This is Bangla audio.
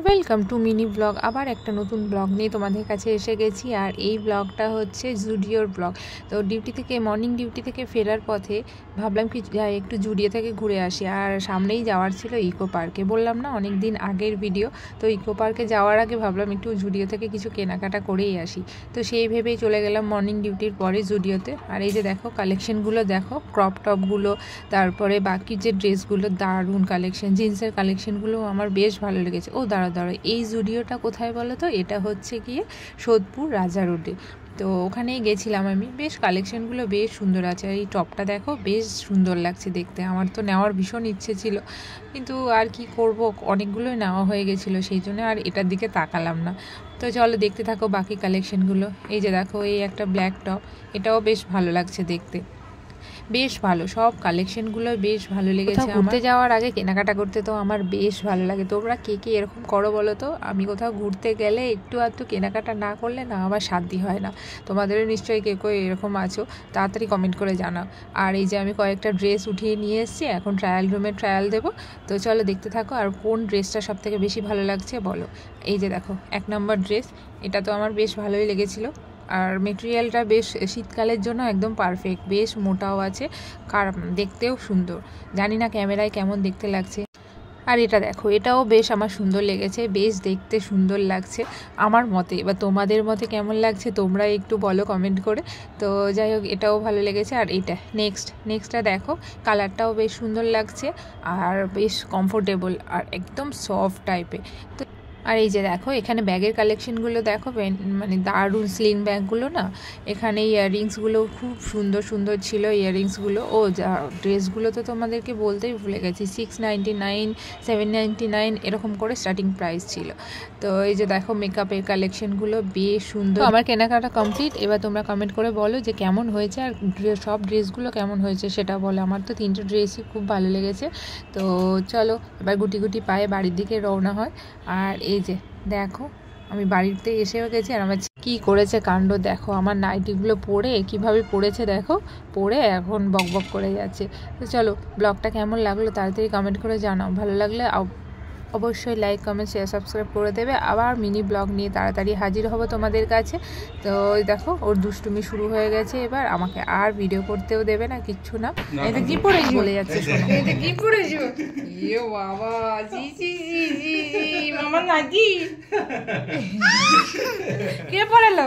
Welcome to mini blog. আবার একটা নতুন ব্লগ নিয়ে তোমাদের কাছে এসে গেছি। আর এই ব্লগটা হচ্ছে জুডিওর ব্লগ। তো মর্নিং ডিউটি থেকে ফেরার পথে ভাবলাম কি একটু জুডিও থেকে ঘুরে আসি। আর সামনেই যাওয়ার ছিল ইকো পার্কে, বললাম না অনেক দিন আগের ভিডিও। তো ইকো পার্কে যাওয়ার আগে ভাবলাম একটু জুডিও থেকে কিছু কেনাকাটা করেই আসি। তো সেই ভেবেই চলে গেলাম মর্নিং ডিউটির পরে জুডিওতে। আর এই যে দেখো কালেকশনগুলো দেখো, ক্রপ টপগুলো, তারপরে বাকি যে ড্রেসগুলো, দারুণ কালেকশন। জিন্সের কালেকশনগুলো আমার বেশ ভালো লেগেছে। ও দাঁড়া, এই জুডিওটা কোথায় বলো তো? এটা হচ্ছে গিয়ে সোদপুর রাজা রোডে। তো ওখানেই গেছিলাম আমি। বেশ কালেকশনগুলো বেশ সুন্দর আছে। আর এই টপটা দেখো, বেশ সুন্দর লাগছে দেখতে। আমার তো নেওয়ার ভীষণ ইচ্ছে ছিল, কিন্তু আর কি করব, অনেকগুলোই নেওয়া হয়ে গেছিলো, সেই জন্য আর এটার দিকে তাকালাম না। তো চলো দেখতে থাকো বাকি কালেকশনগুলো। এই যে দেখো, এই একটা ব্ল্যাক টপ, এটাও বেশ ভালো লাগছে দেখতে, বেশ ভালো। সব কালেকশনগুলো বেশ ভালো লেগেছে। ঘুরতে যাওয়ার আগে কেনাকাটা করতে তো আমার বেশ ভালো লাগে। তোমরা কে কে এরকম করো বলো তো? আমি কোথাও ঘুরতে গেলে একটু আধটু কেনাকাটা না করলে না আমার শান্তি হয় না। তোমাদেরও নিশ্চয়ই কে কেউ এরকম আছো, তাড়াতাড়ি কমেন্ট করে জানাও। আর এই যে আমি কয়েকটা ড্রেস উঠিয়ে নিয়ে এসেছি, এখন ট্রায়াল রুমে ট্রায়াল দেবো। তো চলো দেখতে থাকো। আর কোন ড্রেসটা সব থেকে বেশি ভালো লাগছে বলো? এই যে দেখো 1 নম্বর ড্রেস, এটা তো আমার বেশ ভালোই লেগেছিলো। আর মেটেরিয়ালটা বেশ শীতকালের জন্য একদম পারফেক্ট, বেশ মোটাও আছে, দেখতেও সুন্দর। জানি না ক্যামেরায় কেমন দেখতে লাগছে। আর এটা দেখো, এটাও বেশ আমার সুন্দর লেগেছে, বেশ দেখতে সুন্দর লাগছে আমার মতে। এবার তোমাদের মতে কেমন লাগছে তোমরা একটু বলো কমেন্ট করে। তো যাই হোক, এটাও ভালো লেগেছে। আর এইটা নেক্সটটা দেখো, কালারটাও বেশ সুন্দর লাগছে আর বেশ কমফোর্টেবল আর একদম সফট টাইপের। তো আর এই যে দেখো, এখানে ব্যাগের কালেকশনগুলো দেখো, মানে দারুণ স্লিং ব্যাগগুলো না। এখানে ইয়াররিংসগুলো খুব সুন্দর সুন্দর ছিল ইয়াররিংসগুলো। ও যা ড্রেসগুলো তো তোমাদেরকে বলতেই ভুলে গেছি, 699, 799 এরকম করে স্টার্টিং প্রাইস ছিল। তো এই যে দেখো মেকআপের কালেকশনগুলো বেশ সুন্দর। আমার কেনাকাটা কমপ্লিট। এবার তোমরা কমেন্ট করে বলো যে কেমন হয়েছে, আর সব ড্রেসগুলো কেমন হয়েছে সেটা বলো। আমার তো 3টে ড্রেসই খুব ভালো লেগেছে। তো চলো এবার গুটি গুটি পায়ে বাড়ির দিকে রওনা হয়। আর এই যে দেখো, আমি বাড়িতে এসেও গেছি। আর আমার কি করেছে কাণ্ড দেখো, আমার নাইটিগুলো পরে কিভাবে পড়েছে দেখো, পরে এখন বক বক করে যাচ্ছে। তো চলো, ব্লগটা কেমন লাগলো তাড়াতাড়ি কমেন্ট করে জানাও। ভালো লাগলে অবশ্যই লাইক, কমেন্ট, শেয়ার, সাবস্ক্রাইব করে দেবে। আবার মিনি ব্লগ নিয়ে তাড়াতাড়ি হাজির হব তোমাদের কাছে। তো দেখো, ওর দুষ্টুমি শুরু হয়ে গেছে, এবার আমাকে আর ভিডিও করতেও দেবে না, কিচ্ছু না। এটা কি পড়েছি বলে যাচ্ছে, শোনো এটা কি পড়েছো। ইয়ে বাবা, জি জি জি জি জি মামা নাকি কে পড়ালো?